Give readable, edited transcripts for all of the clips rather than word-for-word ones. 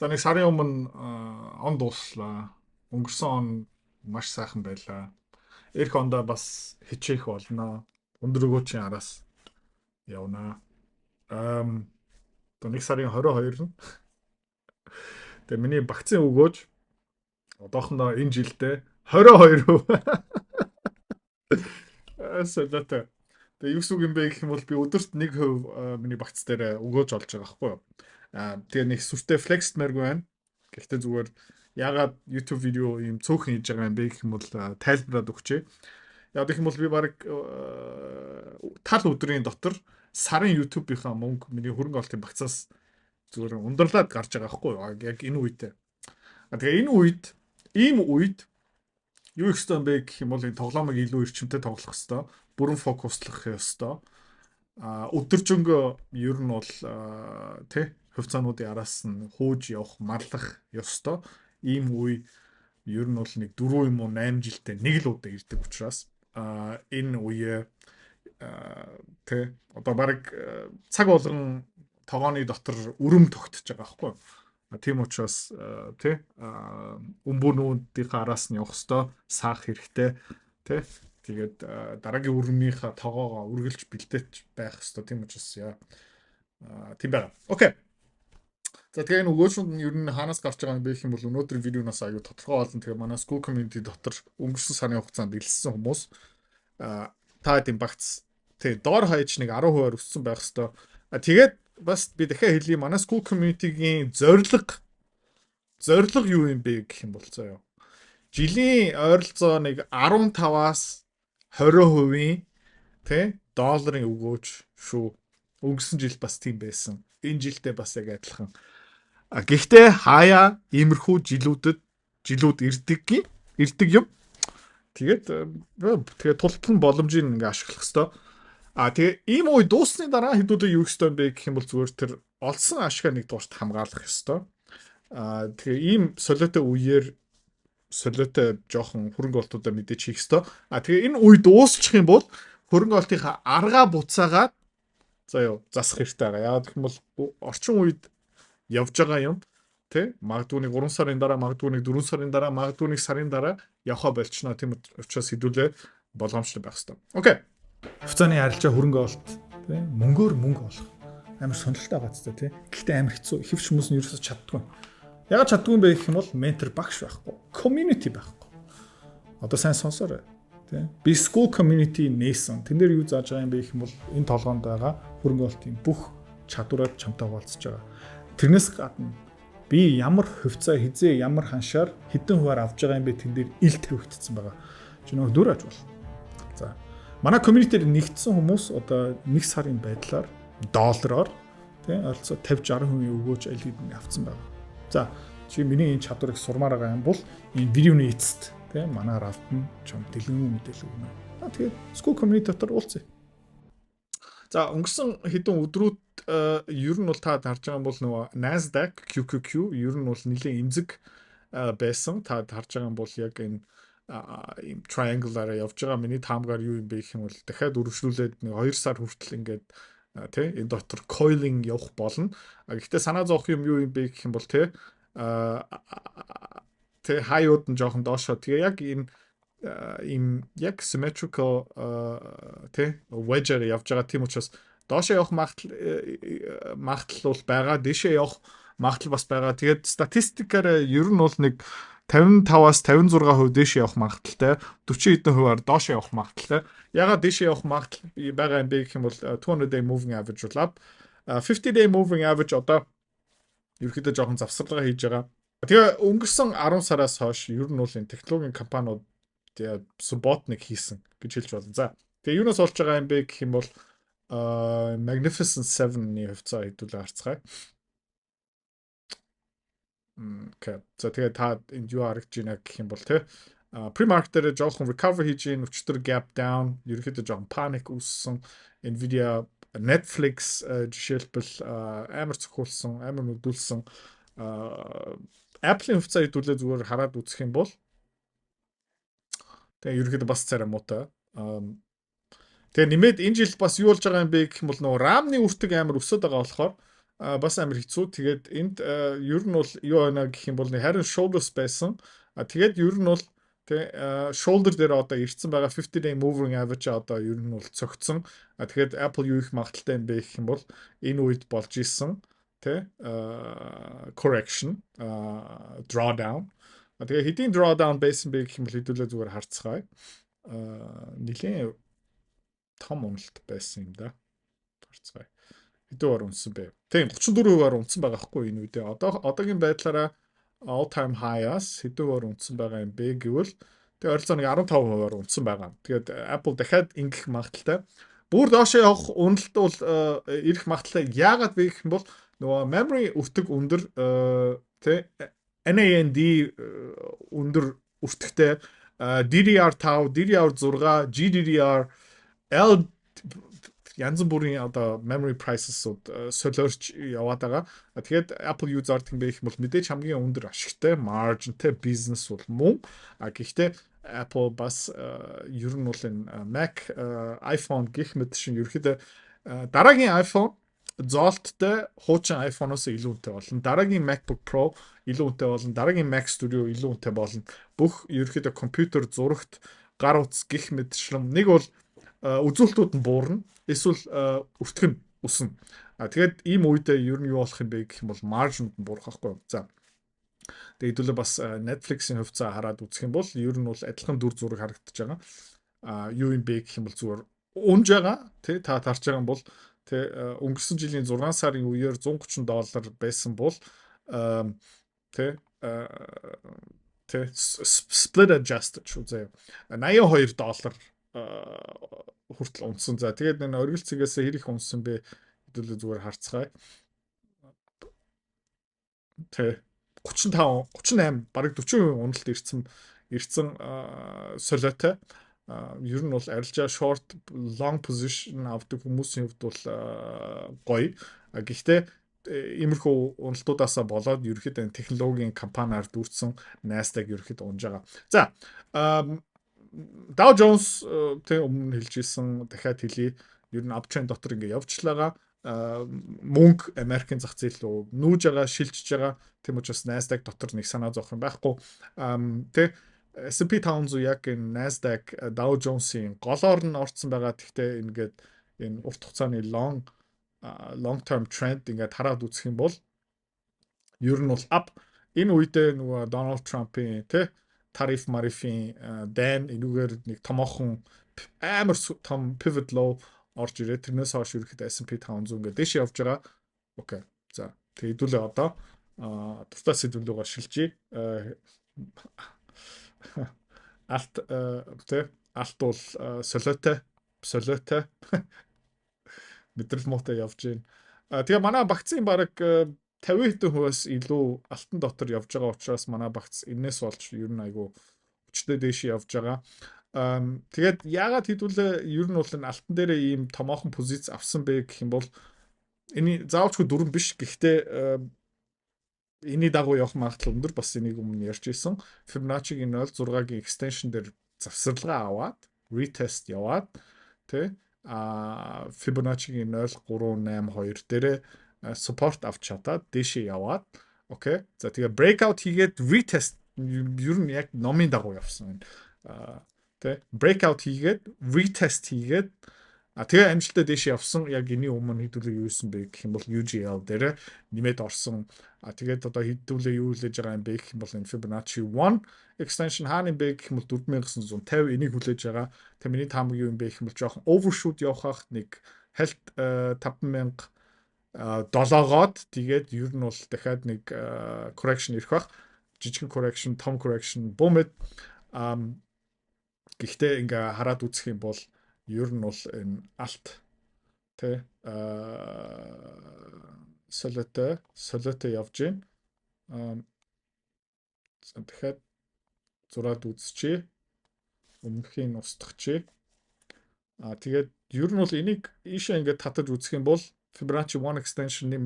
За нэг сарын өмнө он дууслаа. Өнгөрсөн он маш сайхан байлаа. Эх ондоо бас хичээх болно. Өндөр өгөөчийн араас явнаа. Одоо нэг сарын 22 нь. Тэгээ миний вакцины өгөөж одоохондоо энэ жилдээ 22%. Солиотой. Тэгээ юу үг юм бэ гэх юм бол би өдөрт 1% миний багц дээр өгөөж олж байгаа байхгүй юу. Тэгээ нэг сүртэй флексмэргүй байна. Гэхдээ зүгээр ягаад YouTube видео ийм цөөхөн хийж байгаа юм бэ гэх юм бол тайлбараад өгчээ. Яг гэх юм бол би баг тал өдрийн дотор сарын YouTube-ийнхаа мөнгө миний хөрөнгө оруулалтын багцаас зүгээр ундралаад гарч байгаа байхгүй юу. Яг энэ үедээ. Тэгээ энэ үед ийм үед юу их хэвээр бэ гэх юм бол энэ тоглоомыг илүү эрчимтэй тоглох хэвээр, бүрэн фокуслах хэвээр. Өдөржингөө ер нь бол тий хувьцаануудын араас нь хөөж явах, марлах ёстой. Ийм үе ер нь бол нэг 4 юм уу 8 жилдээ нэг л удаа ирдэг учраас энэ үе тий одоо баг цаг болгон тогооны дотор өрөм тогтож байгаа байхгүй юу? Тийм учраас тий өмбөнүүдийнхээ араас нь явах хэвээр саах хэрэгтэй тий тэгээд дараагийн өрмийнхаа тогоогоо үргэлж бэлдээч байх хэвээр тийм учраас тийм байна. Окей. За тэгээ энэ өгөөшөнд нь ер нь хаанаас гарч байгаа юм бэ гэх юм бол өнөөдөр видеоноос аюу тодорхой болно. Тэгээ манай school community дотор өнгөрсөн сарын хугацаанд дэлгэсэн хүмүүс та хэдийн багц тий доор хаяж нэг 10% өссөн байх хэвээр. Тэгээд бас би дахиад хэлье манай school community-гийн зорилго юу юм бэ гэх юм бол заяа. Жилийн ойролцоо нэг 15-аас 20% тий долларын өгөөж шүү. Өнгөрсөн жил бас тийм байсан. Энэ жилдээ бас яг адилхан. Гэхдээ хаяа иймэрхүү жилүүд ирдэг юм. Тэгээд тултал нь боломжийг ингээ ашиглах хэвээр. Тэгээ ийм үе дуусны дараа хэдүүлээ юу хэвээр бэ гэх юм бол зүгээр тэр олсон ашгаа нэг дуурт хамгаалах хэвээр. Тэгээ ийм солиотой үеэр солиотой жоохон хөрөнгө оруулалтуудаа мэдээж хийх хэвээр. Тэгээ энэ үе дуусчих юм бол хөрөнгө оруулалтынхаа аргаа буцаагаад засах хэрэгтэй байгаа. Яг гэх юм бол орчин үед явж байгаа юм тий магадгүй нэг 3 сарын дараа, магадгүй нэг 4 сарын дараа, магадгүй нэг сарын дараа явхаа болчихно. Тийм учраас хэдүүлээ болгоомжтой байх хэрэгтэй. Окей. Хувьцааны арилжаа хөрөнгө оруулалт тий мөнгөөр мөнгө олох амар сонирхолтой байгаастай тий. Гэхдээ амар хэцүү. Хэвч хүмүүс нь ерөөсөж чаддгүй. Ягаад чаддгүй юм бэ гэх юм бол ментор багш байхгүй, community байхгүй. Одоо сайн сонсоорой. Би school community нээсэн. Тэн дээр юу зааж байгаа юм бэ гэх юм бол энэ толгоонд байгаа хөрөнгө оруулалтын бүх чадвараар чамтай хуваалцаж байгаа. Тэрнээс гадна би ямар хувьцаа хизээ ямар ханшаар хэдэн хуваар авж байгаа юм бэ тэн дээр ил тавигдсан байгаа. Чи нөгөө дүр аж бол. За. Манай community-ээр нэгдсэн хүмүүс одоо 1 сарын байдлаар доллараар тий ойролцоо 50-60% өгөөж аль хэдийн авцсан байгаа. За, чи миний энэ чадварыг сурмаар байгаа юм бол энэ видеоны эцэст тий манаар автна чам дэлгэрэнгүй мэдээлэл өгнө. Тэгээд school community дотор уулзъя. За өнгөрсөн хэдэн өдрүүд ер нь бол та харж байгаа юм бол нөгөө Nasdaq QQQ ер нь бол нэлээд эмзэг байсан. Та харж байгаа юм бол яг энэ ийм triangle-аар явж байгаа миний таамгаар юу юм бэ гэх юм бол дахиад өргөжлүүлээд нэг 2 сар хүртэл ингээд тий энэ дотор coiling явах болно. Гэхдээ санаа зовох юм юу юм бэ гэх юм бол тий хаяуд нь жоохон доошоо. Тэгээ яг энэ ийм яг symmetrical тий wedge-ээр явж байгаа тийм учраас доошоо явах магадлал бол байгаа, дээшээ явах магадлал бас байгаа. Тэгээд статистикаар ер нь бол нэг 55-аас 56% дээшээ явах магадлалтай, 40 хэдэн хувиар доошоо явах магадлалтай. Ягаад дээшээ явах магадлал байгаа юм бэ гэх юм бол 200 day moving average болоо 50 day moving average одоо ерөөхдөө жоохон завсарлага хийж байгаа. Тэгээ өнгөрсөн 10 сараас хойш ер нь бол энэ технологийн компаниуд тэгээ субботник хийсэн гэж хэлж байна. За. Тэгээ юунаас болж байгаа юм бэ гэх юм бол Magnificent 7-ны хувьцаа хэдүүлээ харцгаая. Окей. За тэгээ та энд юу харагдж байна гэх юм бол те pre-market дээр жоохон recovery хийж ийн өчтөр gap down ерөөхдөө жоохон panic үүссэн. Nvidia, Netflix жишээлбэл амар цохиулсан, амар нүдүүлсэн Apple-ийн хувьцаа хэдүүлээ зүгээр хараад үзэх юм бол тэгээ ерөөхдөө бас царай муутай. Тэгээ нэмээд энэ жил бас юу болж байгаа юм бэ гэх юм бол нөгөө RAM-ны үртэг амар өсөд байгаа болохоор бас амар хэцүү. Тэгээд энд ер нь бол юу байна гэх юм бол харин shoulders байсан. Тэгээд ер нь бол shoulder дээр одоо ирсэн байгаа 50-day moving average одоо ер нь бол цогцсон. Тэгээд Apple юу их магадaltaй юм бэ гэх юм бол энэ үед болж исэн correction drawdown. Тэгээ хэдийн drawdown байсан бэ гэх юм бол хэдүүлээ зүгээр харцгаая. Нилийн том уналт байсан юм да. Харцгаая. Хэдүүгээр унсан бэ? Тийм 34%-аар унсан байгаа хгүй энэ үедээ. Одоогийн байдлаараа all time high-аас хэдүүгээр унсан байгаа юм бэ гэвэл тэгээ ойролцоог 15%-аар унсан байгаа. Тэгээд Apple дахиад ингэх магадaltaй. Бүр доошоо явах уналт бол ирэх магадaltaй. Яагаад вэ гэх юм бол нөгөө memory өртөг өндөр NAND өндөр өртөгтэй DDR5, DDR6, GDDR L янз бүрийн одоо memory prices-ууд солиорч яваад байгаа. Тэгээд Apple юу зардаг юм бэ гэх юм бол мэдээж хамгийн өндөр ашигтай marginтэй бизнес бол мөн. Гэхдээ Apple бас ер нь бол энэ Mac, iPhone гэх мэт шин ерөөхдөө дараагийн iPhone зоолттой хуучин iPhone-оос илүү үнэтэй болно. Дараагийн MacBook Pro илүү үнэтэй болно. Дараагийн Mac Studio илүү үнэтэй болно. Бүх ерөөхдөө компьютер зурагт гар утас гэх мэтчлэн нэг бол үзүүлэлтүүд нь буурна. Эсвэл өртгөн өснө. Тэгээд ийм үедээ ер нь юу болох юм бэ гэх юм бол маржинд нь буурах байхгүй. За. Тэгээд хэдүүлээ бас Netflix-ийн хувьцаа хараад үзэх юм бол ер нь бол адилхан дүр зураг харагдаж байгаа. Юу юм бэ гэх юм бол зүгээр унж байгаа. Та тарж байгаа юм бол өнгөрсөн жилийн 6 сарын үеэр $130 байсан бол split adjusted шүү заяа. $82 хүртэл унсан. За тэгээд энэ оргил цэгээс хэр их унсан бэ хэдүүлээ зүгээр харцгаая. 35, 38, бараг 40% уналт ирсэн солиотой. Ер нь бол арилжаа short long position авдаг хүмүүсийн хувьд бол гоё. Гэхдээ иймэрхүү уналтуудаасаа болоод ерөөхдөө технологийн компаниар дүүрсэн Nasdaq ерөөхдөө унж байгаа. За Dow Jones өмнө хэлжсэн дахиад хэлье. Ер нь uptrend дотор ингэ явжлаагаа мөнгө Америкийн зах зээл рүү нүүж байгаа, шилжиж байгаа. Тийм учраас Nasdaq дотор нэг санаа зовх юм байхгүй. S&P 500 яг энэ Nasdaq, Dow Jones-ийн голоор нь орцсон байгаа. Гэхдээ ингээд энэ урт хугацааны long term trend ингээд хараад үзэх юм бол ер нь бол up. Энэ үедээ нөгөө Donald Trump-ийн тариф марифийн дайн энүүгээр нэг томоохон амар том pivot low орж ирээ. Тэрнээс хойш ерөөхдөө S&P 500 ингээд дэш явж байгаа. Окей. За тэгээд хэдүүлээ одоо дуртай сэдвүүгээр шилжиж алт бол солиотой мэдрэл муутай явж байна. Тэгээ манай багцын баг 50%-аас илүү алтан дотор явж байгаа учраас манай багц энэс болж ер нь айгу өчтөө дэш явж байгаа. Тэгээд яагаад хэдүүлээ ер нь бол энэ алтан дээрээ ийм томоохон позиц авсан бэ гэх юм бол энэ заавчгүй дөрөв биш. Гэхдээ энэний дагуу явах магадлал өндөр. Бас энийг өмнө ярьж ирсэн. Fibonacci-гийн 0.6-гийн extension дээр завсарлага аваад retest яваад Fibonacci-гийн 0.382 дээрээ support авч чадаад дэшээ яваад окей. За тэгээ breakout хийгээд retest ер нь яг номын дагуу явсан. Breakout хийгээд retest хийгээд тэгээ амжилттай дэшээ явсан. Яг энэний өмнө хэдүүлээ юу исэн бэ гэх юм бол UGL дээр нэмээд орсон. Тэгээд одоо хэдүүлээ юу хүлээж байгаа юм бэ гэх юм бол энэ Fibonacci 1 extension хаана юм бэ гэх юм бол 4950 энийг хүлээж байгаа. Тэгээ миний таамаг юу юм бэ гэх юм бол жоохон overshoot явахах нэг хальт 5000 долоогоод тэгээд ер нь бол дахиад нэг correction ирэх бах. Жижигэн correction, том correction бомэд гэхдээ ингээ хараад үзэх юм бол ер нь бол энэ алт солиотой явж байна. Дахиад зураад үзчихье. Өмнөхийн устгахчээ. Тэгээд ер нь бол энийг ийшээ ингээ татаж үзэх юм бол Fibonacci 1 extension-ийн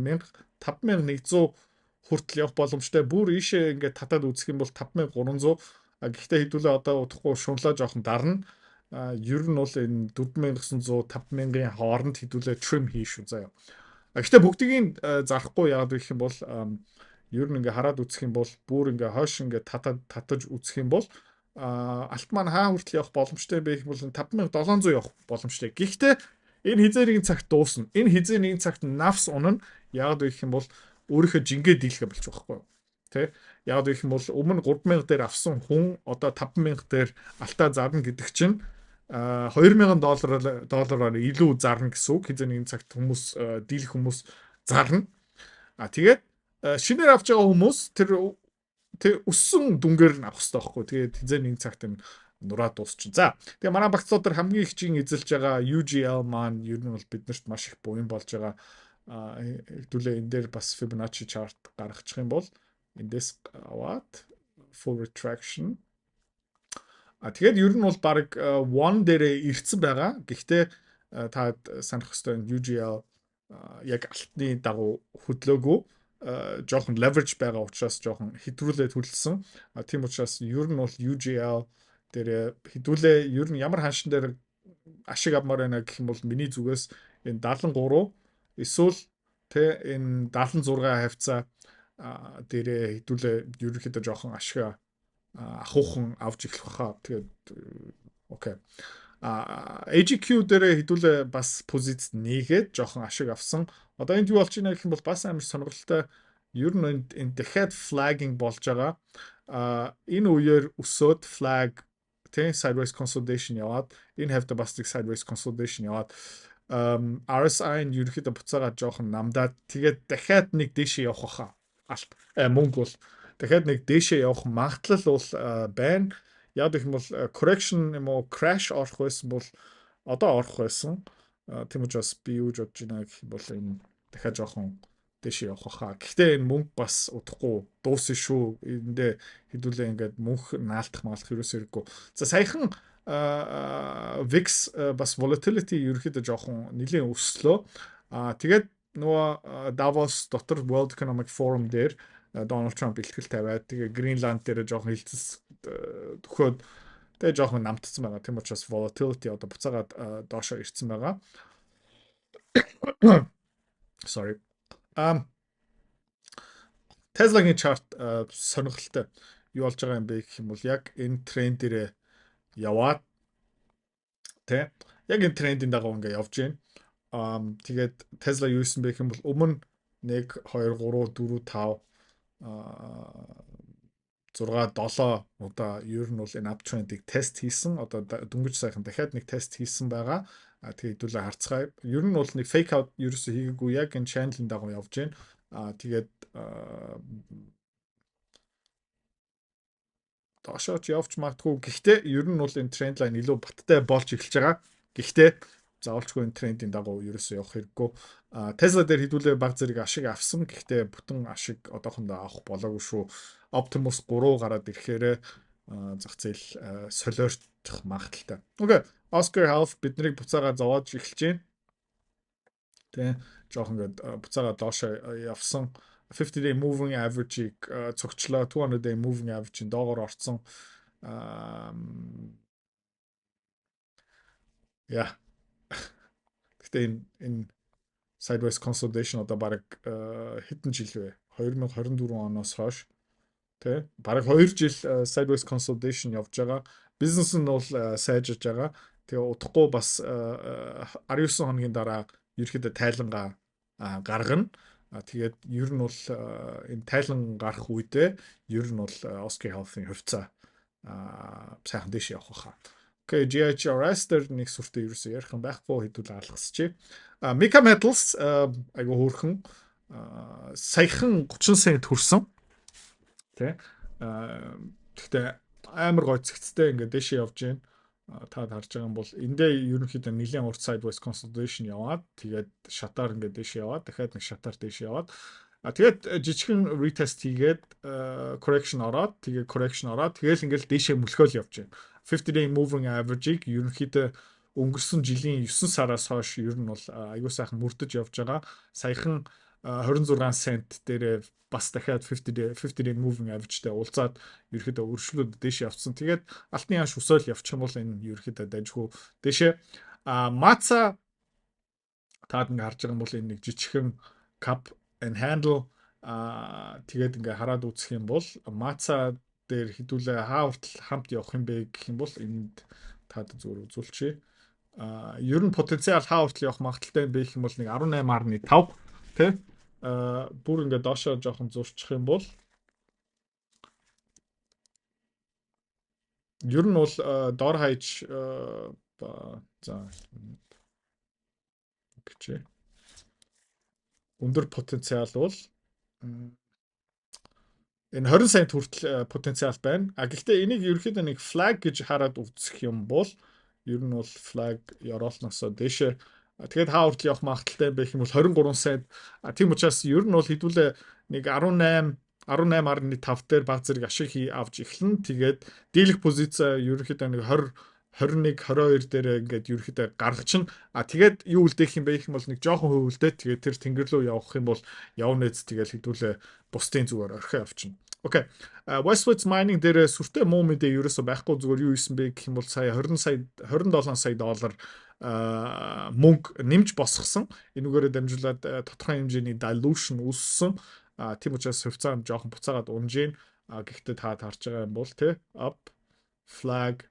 5100 хүртэл явах боломжтой. Бүр ийшээ ингээд татаад үзэх юм бол 5300. Гэхдээ хэдүүлээ одоо удахгүй шунлаа жоохон дарна. Ер нь бол энэ 4900 5000-ын хооронд хэдүүлээ trim хийш үү заяа. Гэхдээ бүгдийг зарахгүй яагаад гэх юм бол ер нь ингээ хараад үзэх юм бол бүр ингээ хойш ингээ татаж үзэх юм бол алт маань хаа хүртэл явах боломжтой байх юм бол 5700 явах боломжтой. Гэхдээ энэ хизээ нэгэн цагт дуусна. Энэ хизээ нэгэн цагт навс унана. Яагаад гэх юм бол өөрийнхөө жингээ дийлхэ болж байгаа байхгүй юу? Тэ? Яагаад гэх юм бол өмнө 3000 дээр авсан хүн одоо 5000 дээр алтаа зарна гэдэг чинь $2000 илүү зарна гэсэн үг. Хизээ нэгэн цагт хүмүүс дийлэх хүмүүс зарна. Тэгээд шинээр авч байгаа хүмүүс тэр өссөн дүнгээр нь авах хэрэгтэй байхгүй. Тэгээд хизээ нэгэн цагт энэ нураа дуусчин. За. Тэгээ манай багц дотор хамгийн их чин эзэлж байгаа UGL маань ер нь бол биднэрт маш их буян болж байгаа. Хэвдүүлээ энэ дээр бас Fibonacci chart гаргачих юм бол эндээс аваад full retraction. Тэгээд ер нь бол баг 1 дээрээ ирсэн байгаа. Гэхдээ та санах ёстой UGL яг алтны дагуу хөдлөөгүй жоохон leverage байгаа учраас жоохон хэтрүүлээд хүлсэн. Тийм учраас ер нь бол UGL дээр хэдүүлээ ер нь ямар ханшин дээр ашиг авмаар байна гэх юм бол миний зүгээс энэ 73 эсвэл тэ энэ 76 хавцаа дээрээ хэдүүлээ ерөнхийдөө жоохон ашиг ахуухан авч эхлэх баха. Тэгээд окей. AGQ дээр хэдүүлээ бас позиц нээгээд жоохон ашиг авсан. Одоо энд юу болж байна гэх юм бол бас амар сонирхолтой. Ер нь энэ дахиад flagging болж байгаа. Энэ үеэр өсөөд flag тэ sideways consolidation яваад энэ хавьда бас нэг sideways consolidation яваад RSI-нд ерөөхдөө буцаагаад жоохон намдаад тэгээд дахиад нэг дээшээ явах баха. Мөнгө бол дахиад нэг дээшээ явах магадлал бол байна. Яг гэх юм бол correction юм уу crash орох байсан бол одоо орох байсан. Тийм учраас би юу бодож байна гэх юм бол энэ дахиад жоохон дээшээ явах баха. Гэхдээ энэ мөнгө бас удахгүй дуусна шүү. Эндээ хэдүүлээ ингээд мөнх наалтах маалах ерөөсөө хэрэггүй. За саяхан VIX бас volatility ерөөхдөө жоохон нэлээд өслөө. Тэгээд нөгөө Davos дотор World Economic Forum дээр Donald Trump илтгэл тавиад тэгээ Greenland дээр жоохон хилцэл төхөөд тэгээ жоохон намтцсан байгаа. Тийм учраас volatility одоо буцаагаад доошоо ирсэн байгаа. Sorry. Tesla-гийн chart сонирхолтой юу болж байгаа юм бэ гэх юм бол яг энэ тренд дээрээ яваад тэ яг энэ трендийн дагуу ингээ явж байна. Тэгээд Tesla юу исэн бэ гэх юм бол өмнө 1 2 3 4 5 6 7 удаа ер нь бол энэ uptrend-ийг тест хийсэн. Одоо дөнгөж сайхан дахиад нэг тест хийсэн байгаа. Тэгээд хэдүүлээ харцгаая. Ер нь бол нэг fake out ерөөсөө хийгээгүй яг энэ channel-ын дагуу явж байна. Тэгээд доошооч явж магадгүй. Гэхдээ ер нь бол энэ тренд лайн илүү баттай болж эхэлж байгаа. Гэхдээ заавалчгүй энэ трендийн дагуу ерөөсөө явах хэрэггүй. Tesla дээр хэдүүлээ баг зэрэг ашиг авсан. Гэхдээ бүтэн ашиг одоохондоо авах болоогүй шүү. Optimus 3 гараад ирэхээр зах зээл солиорчих магадaltaй. Окей. Oscar Health биднийг буцаага зовоож эхэлж байна. Тэ жоохон ингээд буцаага доошоо явсан. 50-day moving average-ийг цогчлоо. 200-day moving average-ийн доогоор орсон. Яа. Гэхдээ энэ sideways consolidation одоо баг хэдэн жил вэ? 2024 оноос хойш тэ баг 2 жил sideways consolidation явж байгаа. Бизнес нь бол сайжирж байгаа. Тэгээ удахгүй бас 19 хоногийн дараа ерөөхдөө тайлангаа гаргана. Тэгээд ер нь бол энэ тайлан гарах үедээ ер нь бол Oscar Health-ийн хувьцаа сайхан дэш явах хаа. Okay, GHRS дээр нэг сүртэй ерөөсөө ярих юм байхгүй хэдүүл алгасчих. Mika Metals айгу хөөрхөн саяхан 30 цент хүрсэн. Тэ. Гэхдээ амар гой цэгцтэй ингээд дэшээ явж байна. Та харж байгаа юм бол эндээ ерөнхийдөө нэлийн урт sideways consolidation яваад тэгээд шатаар ингээд дэшээ яваад дахиад нэг шатаар дэшээ яваад тэгээд жижигхэн retest хийгээд correction ороод тэгээд correction ороод тэгэл ингээд дэшээ мөлхөөл явж байна. 50-day moving average-ийг ерөнхийдөө өнгөрсөн жилийн 9 сараас хойш ер нь бол аюу сайхан мөрдөж явж байгаа. Саяхан 26 цент дээр бас дахиад 50-day moving average-тэй уулзаад ерөөхдөө өршлүүд дэш явцсан. Тэгээд алтны хаш өсөөл явчих юм бол энэ ерөөхдөө дайггүй дэшээ. Матса Таад ингээ харж байгаа юм бол энэ нэг жижигхэн cup and handle тэгээд ингээ хараад үзэх юм бол маца дээр хідүүлээ хаа хүртэл хамт явах юм бэ гэх юм бол энд таад зүгээр үзүүлчихье. Ер нь потенциал хаа хүртэл явах магадaltaй байх юм бол нэг 18.5 тий бүр ингээ доошоо жоохон зурчих юм бол ер нь бол дор хаяж за гэж өндөр потенциал бол энэ 20 сая хүртэл потенциал байна. Гэхдээ энийг ерөөхдөө нэг flag гэж хараад үзэх юм бол ер нь бол flag яроолноосоо дээшээ тэгээд хаа хүртэл явах магадaltaй байх юм бол 23 сая. Тийм учраас ер нь бол хэдүүлээ нэг 18.5 дээр баг зэрэг ашиг авч эхлэн тэгээд дийлэх позиц ерөөхдөө нэг 20 21 22 дээр ингээд ерөөхдөө гаргачихна. Тэгээд юу үлдээх юм бэ гэх юм бол нэг жоохон хөвөлдөө тэгээд тэр тэнгэр рүү явах юм бол явнэц тэгээд хэдүүлээ бусдын зүгээр орхио явчихна. Окей. Westwood Mining дээр сүртэй муу мэдээ ерөөсөө байхгүй зүгээр юу исэн бэ гэх юм бол сая 27 сая доллар мөнгө нэмж босгосон. Энүүгээрээ дамжуулаад тодорхой хэмжээний dilution үүссэн. Тийм учраас хувьцаа жоохон буцаагаад унж гин. Гэхдээ та харж байгаа юм бол тий up flag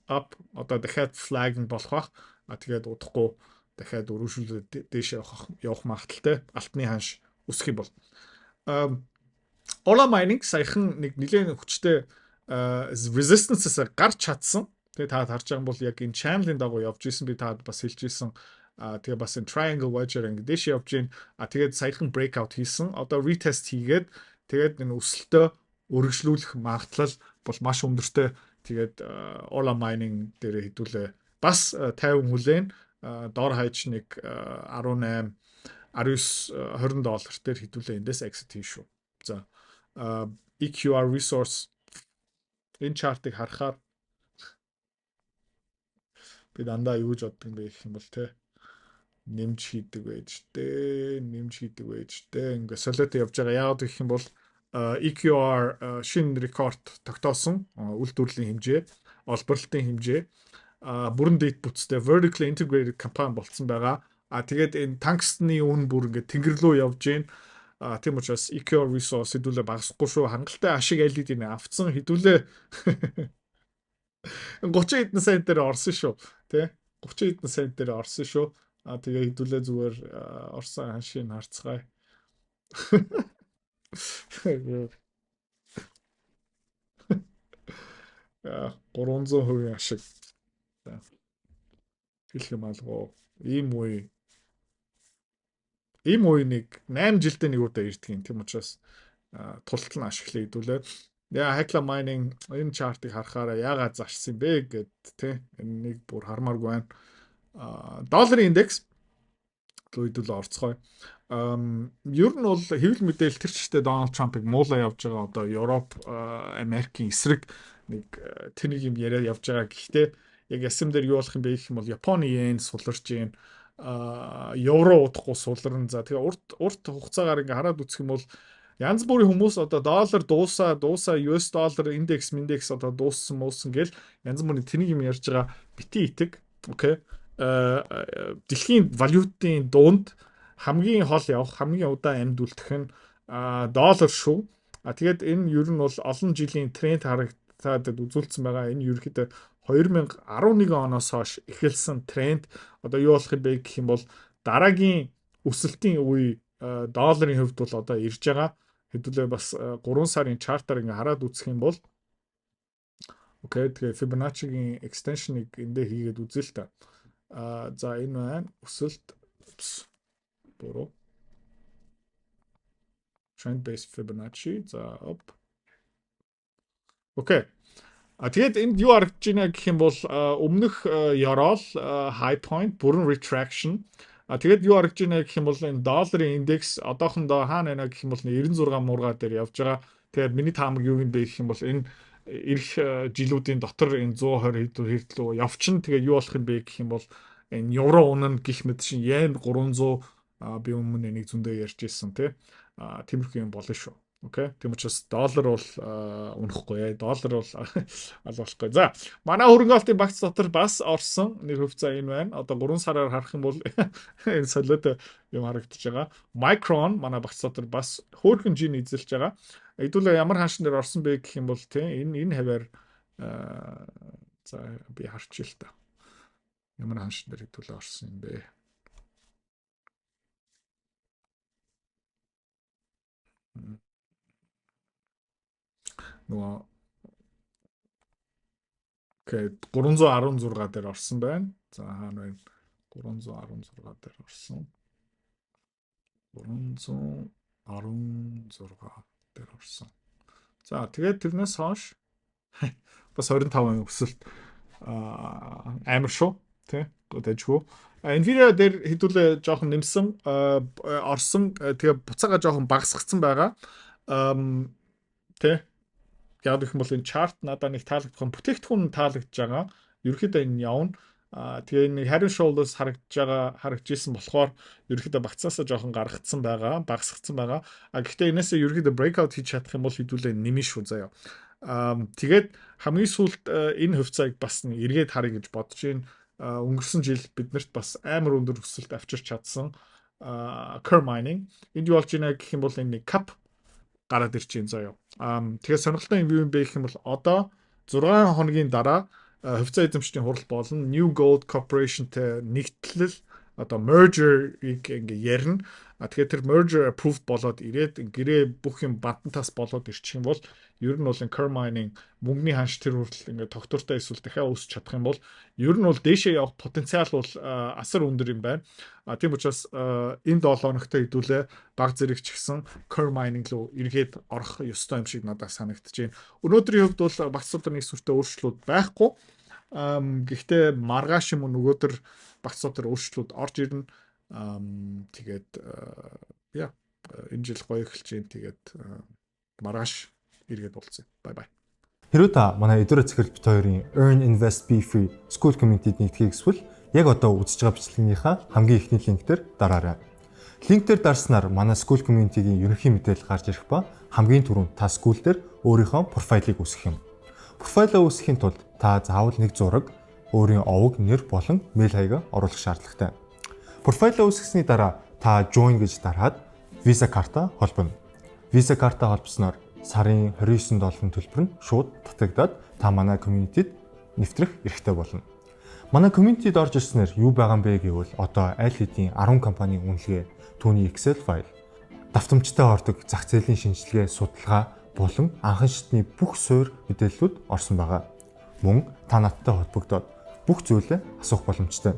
up одоо дахиад flag нь болох бах. Тэгээд удахгүй дахиад өргөжүүлээд дээш явах магадaltaй алтны ханш үсэх юм бол. Ola Mining саяхан нэг нэлээд хүчтэй resistance-аас гарч чадсан. Тэгээд та харж байгаа юм бол яг энэ channel-ын дагуу явж исэн би таад бас хэлж исэн. Тэгээ бас энэ triangle wedge-ээр ингэ дэш явж гин. Тэгээд саяхан breakout хийсэн. Одоо retest хийгээд тэгээд энэ өсөлтөө өргөжлүүлэх магадлал бол маш өндөртэй. Тэгээд Ola Mining дээр хэдүүлээ бас 50 хүлээн дор хаяж нэг 18 19 20 доллар дээр хэдүүлээ эндээс exit хий шүү. За EQR resource энэ чартыг харахаар би дандаа юу гэж боддог юм бэ гэх юм бол те нэмж хийдэг байж дээ ингээ солиотой явж байгаа. Яагаад гэх юм бол EQR шинэ рекорд тогтоосон үйлдвэрлэлийн хэмжээ, олборлолтын хэмжээ бүрэн дэд бүтцтэй vertically integrated компани болцсон байгаа. Тэгээд энэ тангстны үн бүр ингээ тэнгэр рүү явж гин. Тийм учраас EQR resource хэдүүлээ багасахгүй шүү. Хангалттай ашиг LED-ийг авцсан хэдүүлээ 30 хэдэн сая дээр орсон шүү. Тэ 30 хэдэн сая дээр орсон шүү. Тэгээ хэдүүлээ зүгээр орсон ханшийг харцгаая. 300% ашиг. Хэлэх юм алгоо. Ийм үе нэг 8 жилдээ нэг удаа ирдэг юм. Тийм учраас тултал нь ашиглаа хэдүүлээ. Яа Hecla Mining энэ чартыг харахаараа яагаад зарчсан бэ гэд тий энэ нэг бүр хармааргүй байна. Долларын индекс хэдүүлээ орцгой. Ер нь бол хэвлэл мэдээлэл тэр чигтээ Дональд Трампыг муулаа явж байгаа одоо Европ, Америкийн эсрэг нэг тэр нэг юм яриад явж байгаа. Гэхдээ яг ясам дээр юу болох юм бэ гэх юм бол Японы йен суларч гин евро удахгүй сулран. За тэгээ урт хугацаагаар ингээ хараад үзэх юм бол янз бүрийн хүмүүс одоо доллар дуусаа US доллар индекс одоо дууссан гэл янз бүрийн тэнийг юм ярьж байгаа бити итэг. Окей. Дэлхийн валютын дунд хамгийн хол явах, хамгийн удаан амьд үлдэх нь доллар шүү. Тэгээд энэ ер нь бол олон жилийн тренд харагдаад үзүүлсэн байгаа. Энэ ерөөхдөө 2011 оноос хойш эхэлсэн тренд. Одоо юу болох юм бэ гэх юм бол дараагийн өсөлтийн үе долларын хувьд бол одоо ирж байгаа. Хэдүүлээ бас 3 сарын чартаар ингээ хараад үзэх юм бол окей тэгээ Fibonacci-гийн extension-ыг эндээ хийгээд үзээ л та. За энэ байна. Өсөлт буруу. Trend based Fibonacci. За оп. Окей. Тэгээд энд юу харагдаж байна гэх юм бол өмнөх ёроол high point бүрэн retraction. Тэгээд юу харагдаж байна гэх юм бол энэ долларын индекс одоохондоо хаана байна гэх юм бол 96 муурга дээр явж байгаа. Тэгээд миний таамаг юу юм бэ гэх юм бол энэ ирэх жилүүдийн дотор энэ 120 хэдлүү явчихна. Тэгээд юу болох юм бэ гэх юм бол энэ евро унана гэх мэт шин йен 300 би өмнө нэг зөндөө ярьж ирсэн тий. Тиймэрхүү юм болно шүү. Окей. Тийм учраас доллар бол унахгүй. Доллар бол алуулахгүй. За, манай хөрөнгө оруулалтын багц дотор бас орсон нэр хувьцаа энэ байна. Одоо 3 сараар харах юм бол энэ солиотой юм харагдаж байгаа. Micron манай багц дотор бас хөөрхөн жин эзэлж байгаа. Хэдүүлээ ямар ханшин дээр орсон бэ гэх юм бол тийм энэ хаваар за би харчих л та. Ямар ханшин дээр хэдүүлээ орсон юм бэ? Нөгөө окей 316 дээр орсон байна. За хаана байна? 316 дээр орсон. 316 дээр орсон. За тэгээд тэрнээс хойш бас 25% өсөлт амар шүү тий godajгүй. Nvidia дээр хэдүүлээ жоохон нэмсэн орсон тэгээ буцаага жоохон багасгацсан байгаа. Тий яг гэх юм бол энэ чарт надад нэг таалагдах бүтээгдэхүүн таалагдж байгаа. Ерөнхийдөө энэ явна. Тэгээ нэг харин шоулоос харагдажсэн болохоор ерөнхийдөө багцаасаа жоохон гаргацсан байгаа, багасгацсан байгаа. Гэхдээ энээсээ ерөнхийдөө breakout хийж чадах юм бол хэдүүлээ нэмэн шүү заяа. Тэгээд хамгийн сүүлд энэ хувьцааг бас эргээд харъя гэж бодож байна. Өнгөрсөн жил биднэрт бас амар өндөр өсөлт авчирч чадсан Curve Mining. Энд юу болж байна гэх юм бол энэ cap гараад ирчихин заяа. Тэгэхээр сонирхолтой юм бэ гэх юм бол одоо 6 хоногийн дараа хувьцаа эзэмшлийн хурал болон New Gold Corporation-тэй нэгтлэл одоо merger-ийг ингээ ярина. Тэгэхээр тэр merger approved болоод ирээд гэрээ бүх юм бантантаас болоод ирчих юм бол ер нь бол Curve Mining мөнгөний ханш тэр хүртэл ингээ тогтвортой эсвэл дахиад өсч чадах юм бол ер нь бол дээшээ явах потенциал бол асар өндөр юм байна. Тийм учраас энэ 7 хоногт хэдүүлээ баг зэрэг ч гэсэн Curve Mining руу эргээд орох ёстой юм шиг надад санагдаж байна. Өнөөдрийн хувьд бол багц судрын нэг сүртэй өөрчлөлт байхгүй. Гэхдээ маргааш юм нөгөөдөр багц судрын өөрчлөлт орж ирнэ. Тэгээд энэ жил гоё эхэлж байна. Тэгээд маргааш эргээд уулзъя. Бай бай. Хэрвээ та манай эдгээр захирал бит хоёрын Earn Invest Be Free School Community-д нэгдэхийг хүсвэл яг одоо үзэж байгаа бичлэгийнхаа хамгийн эхний линктээр дараарай. Линктээр дарснаар манай School Community-гийн ерөнхий мэдээлэл гарч ирэх ба хамгийн түрүүнд та school дээр өөрийнхөө профайлыг үүсгэх юм. Профайлаа үүсгэхийн тулд та заавал нэг зураг, өөрийн овог, нэр болон мэйл хаягаа оруулах шаардлагатай. Профайлаа үүсгэсний дараа та join гэж дараад Visa карта холбоно. Visa карта холбосноор сарын 29 долларын төлбөр нь шууд татагдаад та манай community-д нэвтрэх эрхтэй болно. Манай community-д орж ирснээр юу байгаа юм бэ гэвэл одоо аль хэдийн 10 компанийн үнэлгээ, түүний Excel файл, давтамжтай ордог зах зээлийн шинжилгээ, судалгаа болон анхан шатны бүх суурь мэдээллүүд орсон байгаа. Мөн та надтай холбогдоод бүх зүйлээ асуух боломжтой.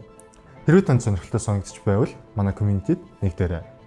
Хэрвээ танд сонирхолтой санагдчих байвал манай community-д нэгдээрэй.